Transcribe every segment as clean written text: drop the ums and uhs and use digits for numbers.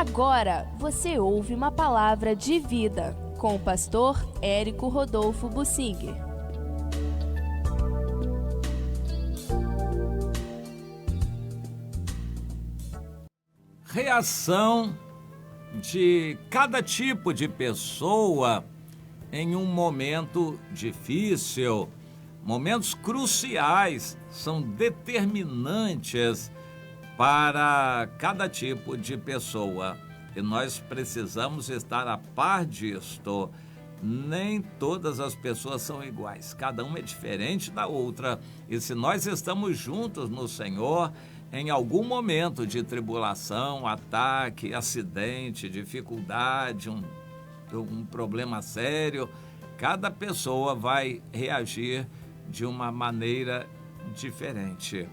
Agora você ouve uma palavra de vida com o pastor Érico Rodolfo Bussinger. Reação de cada tipo de pessoa em um momento difícil. Momentos cruciais são determinantes para cada tipo de pessoa. E nós precisamos estar a par disto. Nem todas as pessoas são iguais, cada uma é diferente da outra. E se nós estamos juntos no Senhor, em algum momento de tribulação, ataque, acidente, dificuldade, um problema sério, cada pessoa vai reagir de uma maneira diferente.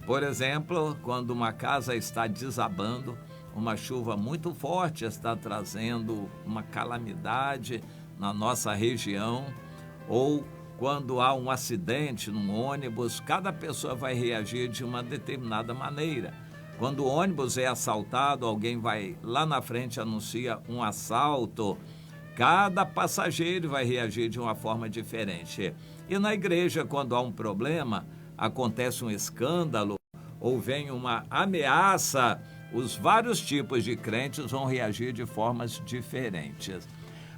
Por exemplo, quando uma casa está desabando, uma chuva muito forte está trazendo uma calamidade na nossa região, ou quando há um acidente num ônibus, cada pessoa vai reagir de uma determinada maneira. Quando o ônibus é assaltado, alguém vai lá na frente e anuncia um assalto. Cada passageiro vai reagir de uma forma diferente. E na igreja, quando há um problema, acontece um escândalo ou vem uma ameaça, os vários tipos de crentes vão reagir de formas diferentes.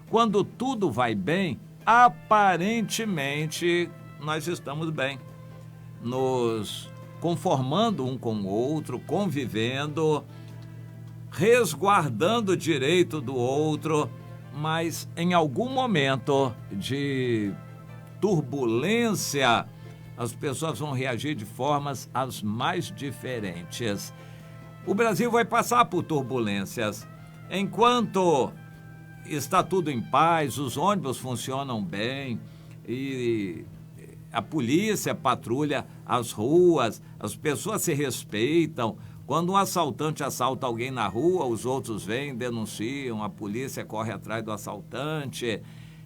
Quando tudo vai bem, aparentemente nós estamos bem, nos conformando um com o outro, convivendo, resguardando o direito do outro, mas em algum momento de turbulência, as pessoas vão reagir de formas as mais diferentes. O Brasil vai passar por turbulências. Enquanto está tudo em paz, os ônibus funcionam bem e a polícia patrulha as ruas, as pessoas se respeitam. Quando um assaltante assalta alguém na rua, os outros vêm, denunciam, a polícia corre atrás do assaltante.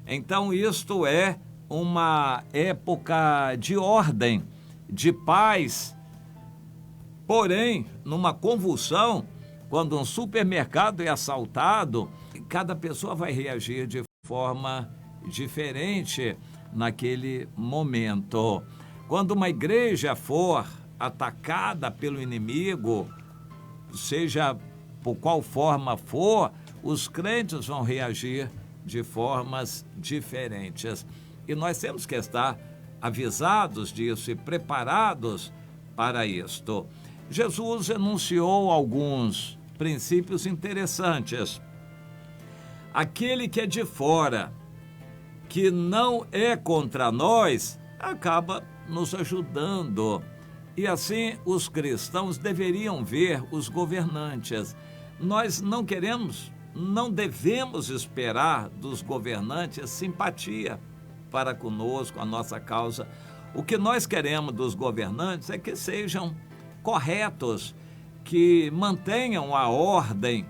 Então, isto é uma época de ordem, de paz. Porém, numa convulsão, quando um supermercado é assaltado, cada pessoa vai reagir de forma diferente naquele momento. Quando uma igreja for atacada pelo inimigo, seja por qual forma for, os crentes vão reagir de formas diferentes. E nós temos que estar avisados disso e preparados para isto. Jesus enunciou alguns princípios interessantes. Aquele que é de fora, que não é contra nós, acaba nos ajudando. E assim os cristãos deveriam ver os governantes. Nós não devemos esperar dos governantes simpatia para conosco, a nossa causa. O que nós queremos dos governantes é que sejam corretos, que mantenham a ordem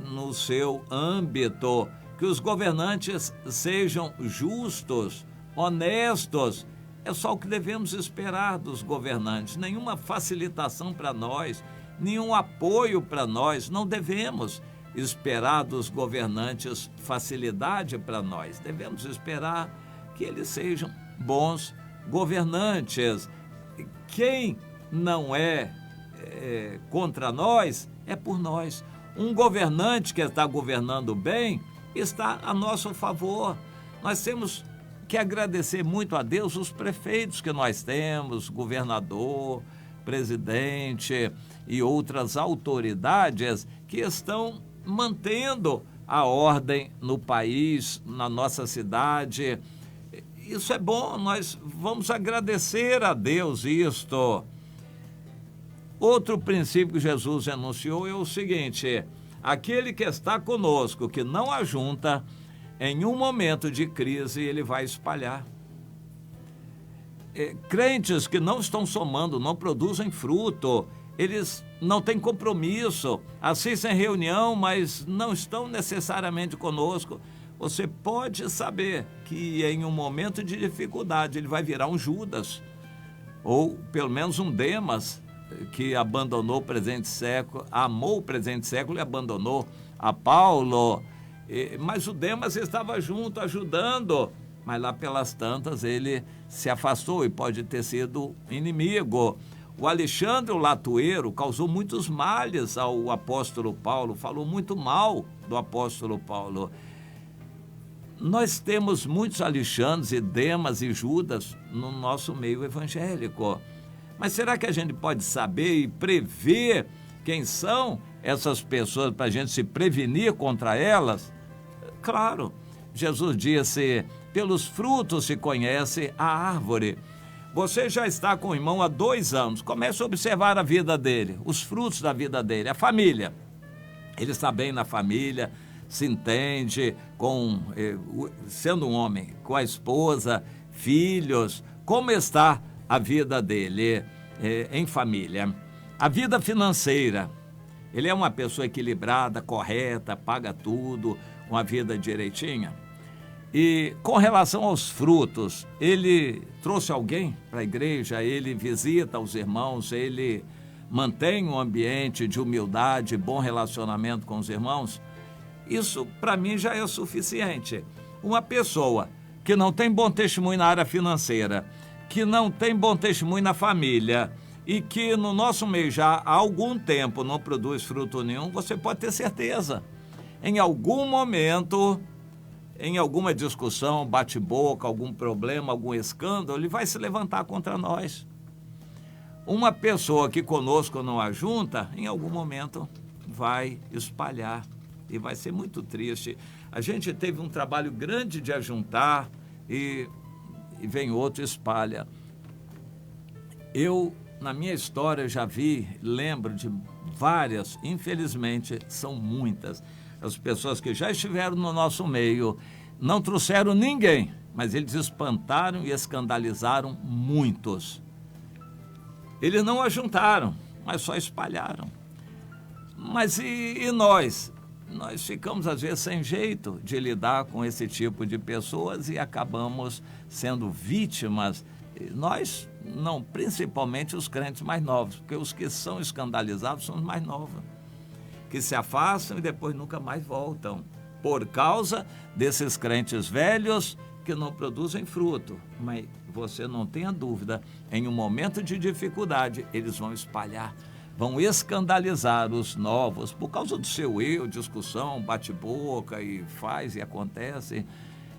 no seu âmbito, que os governantes sejam justos, honestos. É só o que devemos esperar dos governantes. Nenhuma facilitação para nós, nenhum apoio para nós. Não devemos esperar dos governantes facilidade para nós. Devemos esperar que eles sejam bons governantes. Quem não é contra nós, é por nós. Um governante que está governando bem está a nosso favor. Nós temos que agradecer muito a Deus os prefeitos que nós temos, governador, presidente e outras autoridades que estão mantendo a ordem no país, na nossa cidade. Isso é bom, nós vamos agradecer a Deus isto. Outro princípio que Jesus enunciou é o seguinte: aquele que está conosco, que não ajunta, em um momento de crise ele vai espalhar. Crentes que não estão somando, não produzem fruto, eles não têm compromisso, assistem reunião, mas não estão necessariamente conosco. Você pode saber que em um momento de dificuldade ele vai virar um Judas, ou pelo menos um Demas, que abandonou o presente século, amou o presente século e abandonou a Paulo. Mas o Demas estava junto, ajudando, mas lá pelas tantas ele se afastou e pode ter sido inimigo. O Alexandre o Latueiro causou muitos males ao apóstolo Paulo, falou muito mal do apóstolo Paulo. Nós temos muitos Alexandres e Demas e Judas no nosso meio evangélico. Mas será que a gente pode saber e prever quem são essas pessoas para a gente se prevenir contra elas? Claro, Jesus disse, pelos frutos se conhece a árvore. Você já está com o irmão há 2 anos, comece a observar a vida dele, os frutos da vida dele, a família. Ele está bem na família, se entende, sendo um homem, com a esposa, filhos, como está a vida dele em família. A vida financeira, ele é uma pessoa equilibrada, correta, paga tudo, com a vida direitinha. E com relação aos frutos, ele trouxe alguém para a igreja, ele visita os irmãos, ele mantém um ambiente de humildade, bom relacionamento com os irmãos. Isso, para mim, já é suficiente. Uma pessoa que não tem bom testemunho na área financeira, que não tem bom testemunho na família e que no nosso meio já há algum tempo não produz fruto nenhum, você pode ter certeza. Em algum momento, em alguma discussão, bate-boca, algum problema, algum escândalo, ele vai se levantar contra nós. Uma pessoa que conosco não ajunta, em algum momento vai espalhar e vai ser muito triste. A gente teve um trabalho grande de ajuntar e vem outro e espalha. Eu, na minha história, já lembro de várias, infelizmente, são muitas. As pessoas que já estiveram no nosso meio não trouxeram ninguém, mas eles espantaram e escandalizaram muitos. Eles não ajuntaram, mas só espalharam. Mas e nós? Nós ficamos, às vezes, sem jeito de lidar com esse tipo de pessoas e acabamos sendo vítimas. Nós, não, principalmente os crentes mais novos, porque os que são escandalizados são os mais novos, que se afastam e depois nunca mais voltam, por causa desses crentes velhos que não produzem fruto. Mas você não tenha dúvida, em um momento de dificuldade, eles vão espalhar, vão escandalizar os novos, por causa do seu eu, discussão, bate-boca e faz e acontece.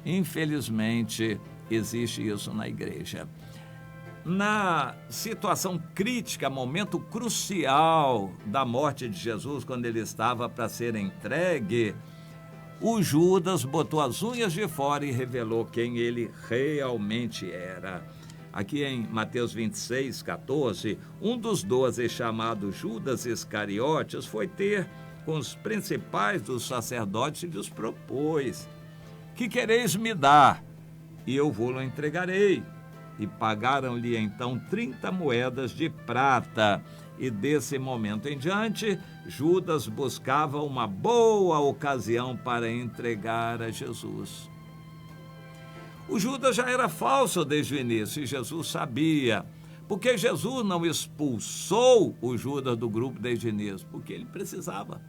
Infelizmente, existe isso na igreja. Na situação crítica, momento crucial da morte de Jesus, quando ele estava para ser entregue, o Judas botou as unhas de fora e revelou quem ele realmente era. Aqui em Mateus 26, 14, um dos 12, chamado Judas Iscariotes, foi ter com os principais dos sacerdotes e lhes propôs: que quereis me dar? E eu vou-lo entregarei. E pagaram-lhe então 30 moedas de prata. E desse momento em diante, Judas buscava uma boa ocasião para entregar a Jesus. O Judas já era falso desde o início e Jesus sabia. Porque Jesus não expulsou o Judas do grupo desde o início? Porque ele precisava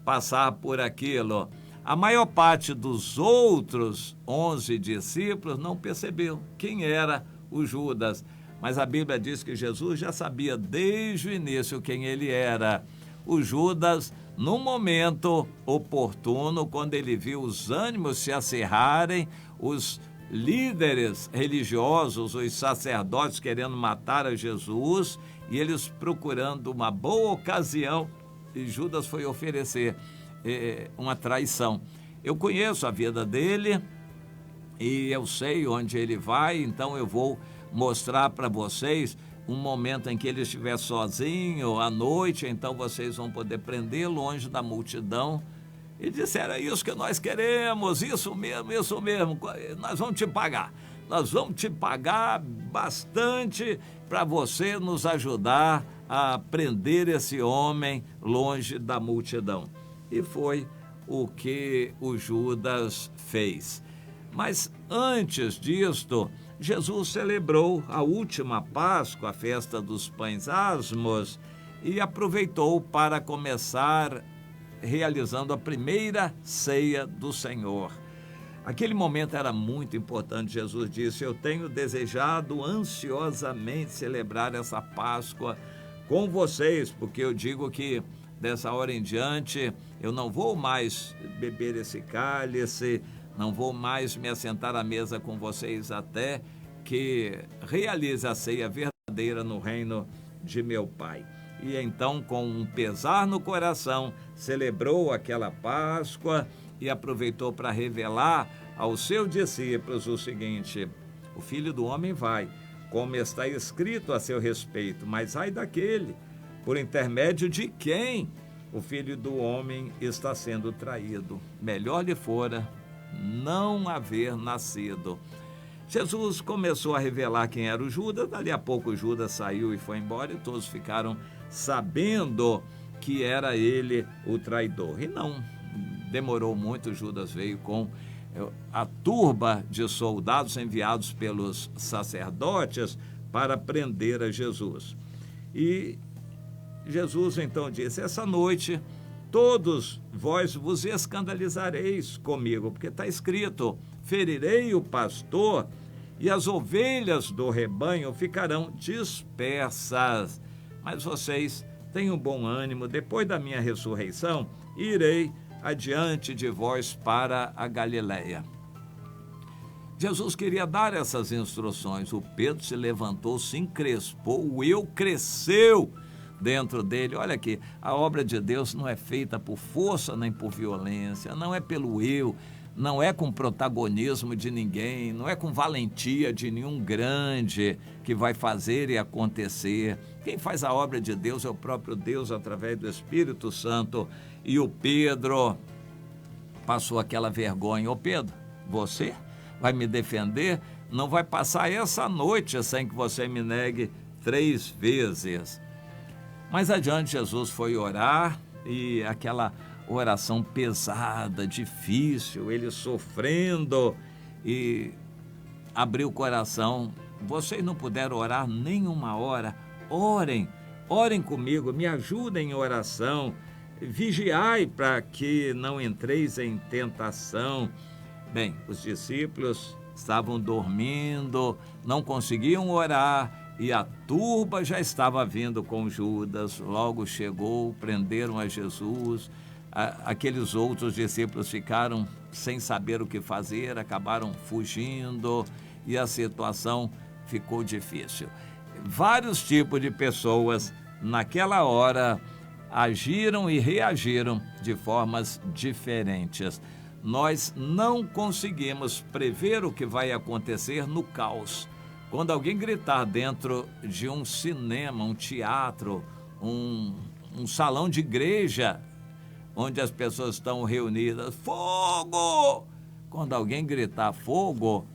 passar por aquilo. A maior parte dos outros 11 discípulos não percebeu quem era o Judas, mas a Bíblia diz que Jesus já sabia desde o início quem ele era. O Judas, no momento oportuno, quando ele viu os ânimos se acirrarem, os líderes religiosos, os sacerdotes querendo matar a Jesus, e eles procurando uma boa ocasião, e Judas foi oferecer uma traição. Eu conheço a vida dele e eu sei onde ele vai, então eu vou mostrar para vocês um momento em que ele estiver sozinho, à noite, então vocês vão poder prender longe da multidão. E disseram: é isso que nós queremos, isso mesmo, nós vamos te pagar bastante para você nos ajudar a prender esse homem longe da multidão. E foi o que o Judas fez. Mas antes disto, Jesus celebrou a última Páscoa, a festa dos pães asmos, e aproveitou para começar realizando a primeira ceia do Senhor. Aquele momento era muito importante. Jesus disse: eu tenho desejado ansiosamente celebrar essa Páscoa com vocês, porque eu digo que dessa hora em diante eu não vou mais beber esse cálice, não vou mais me assentar à mesa com vocês até que realize a ceia verdadeira no reino de meu Pai. E então, com um pesar no coração, celebrou aquela Páscoa e aproveitou para revelar aos seus discípulos o seguinte: o Filho do Homem vai, como está escrito a seu respeito, mas ai daquele por intermédio de quem o Filho do Homem está sendo traído. Melhor lhe fora não haver nascido. Jesus começou a revelar quem era o Judas. Dali a pouco o Judas saiu e foi embora, e todos ficaram sabendo que era ele o traidor. E não demorou muito, Judas veio com a turba de soldados enviados pelos sacerdotes para prender a Jesus. E Jesus então disse: essa noite todos vós vos escandalizareis comigo, porque está escrito: ferirei o pastor e as ovelhas do rebanho ficarão dispersas. Mas vocês tenham bom ânimo, depois da minha ressurreição, irei adiante de vós para a Galileia. Jesus queria dar essas instruções. O Pedro se levantou, se encrespou, o eu cresceu dentro dele. Olha aqui, a obra de Deus não é feita por força nem por violência, não é pelo eu, não é com protagonismo de ninguém, não é com valentia de nenhum grande que vai fazer e acontecer. Quem faz a obra de Deus é o próprio Deus através do Espírito Santo. E o Pedro passou aquela vergonha. Ô Pedro, você vai me defender? Não vai passar essa noite sem que você me negue 3 vezes. Mais adiante, Jesus foi orar, e aquela oração pesada, difícil, ele sofrendo, e abriu o coração. Vocês não puderam orar nem uma hora? Orem comigo, me ajudem em oração, vigiai para que não entreis em tentação. Bem, os discípulos estavam dormindo, não conseguiam orar, e a turba já estava vindo com Judas. Logo chegou, prenderam a Jesus. Aqueles outros discípulos ficaram sem saber o que fazer, acabaram fugindo, e a situação ficou difícil. Vários tipos de pessoas naquela hora agiram e reagiram de formas diferentes. Nós não conseguimos prever o que vai acontecer no caos. Quando alguém gritar dentro de um cinema, um teatro, um salão de igreja, onde as pessoas estão reunidas, fogo! Quando alguém gritar fogo,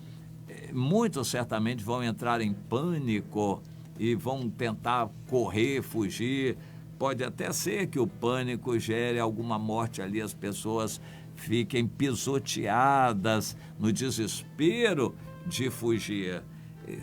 muitos certamente vão entrar em pânico e vão tentar correr, fugir. Pode até ser que o pânico gere alguma morte ali, as pessoas fiquem pisoteadas no desespero de fugir.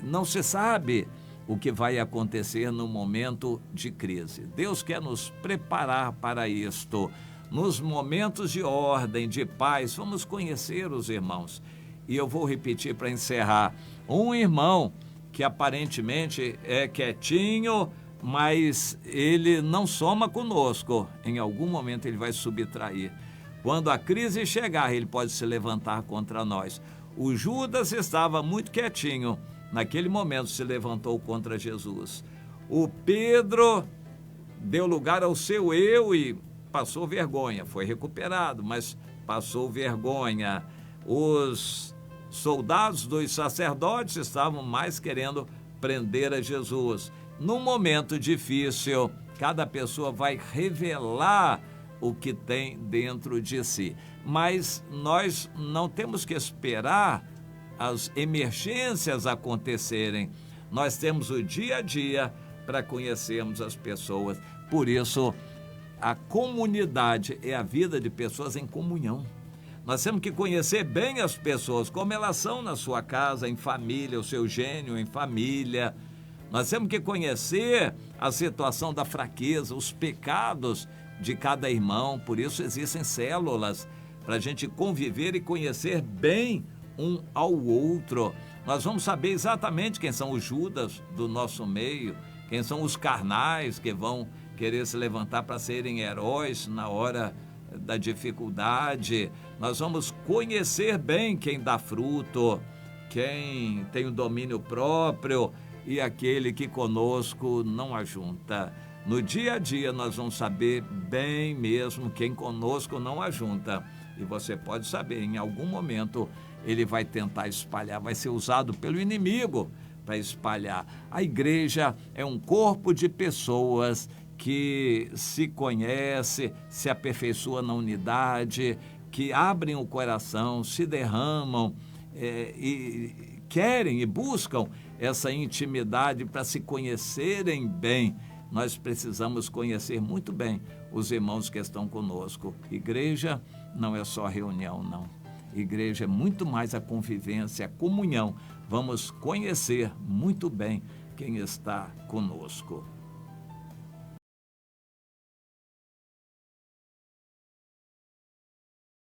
Não se sabe o que vai acontecer no momento de crise. Deus quer nos preparar para isto. Nos momentos de ordem, de paz, vamos conhecer os irmãos. E eu vou repetir para encerrar. Um irmão que aparentemente é quietinho, mas ele não soma conosco. Em algum momento ele vai subtrair. Quando a crise chegar, ele pode se levantar contra nós. O Judas estava muito quietinho. Naquele momento se levantou contra Jesus. O Pedro deu lugar ao seu eu e passou vergonha. Foi recuperado, mas passou vergonha. Os soldados dos sacerdotes estavam mais querendo prender a Jesus. Num momento difícil, cada pessoa vai revelar o que tem dentro de si. Mas nós não temos que esperar as emergências acontecerem. Nós temos o dia a dia para conhecermos as pessoas. Por isso, a comunidade é a vida de pessoas em comunhão. Nós temos que conhecer bem as pessoas, como elas são na sua casa, em família, o seu gênio em família. Nós temos que conhecer a situação da fraqueza, os pecados de cada irmão. Por isso existem células, para a gente conviver e conhecer bem um ao outro. Nós vamos saber exatamente quem são os Judas do nosso meio, quem são os carnais que vão querer se levantar para serem heróis na hora da dificuldade. Nós vamos conhecer bem quem dá fruto, quem tem o domínio próprio e aquele que conosco não ajunta. No dia a dia nós vamos saber bem mesmo quem conosco não ajunta. E você pode saber, em algum momento ele vai tentar espalhar, vai ser usado pelo inimigo para espalhar. A igreja é um corpo de pessoas que se conhece, se aperfeiçoa na unidade, que abrem o coração, se derramam e querem e buscam essa intimidade para se conhecerem bem. Nós precisamos conhecer muito bem os irmãos que estão conosco. Igreja não é só reunião, não. Igreja é muito mais a convivência, a comunhão. Vamos conhecer muito bem quem está conosco.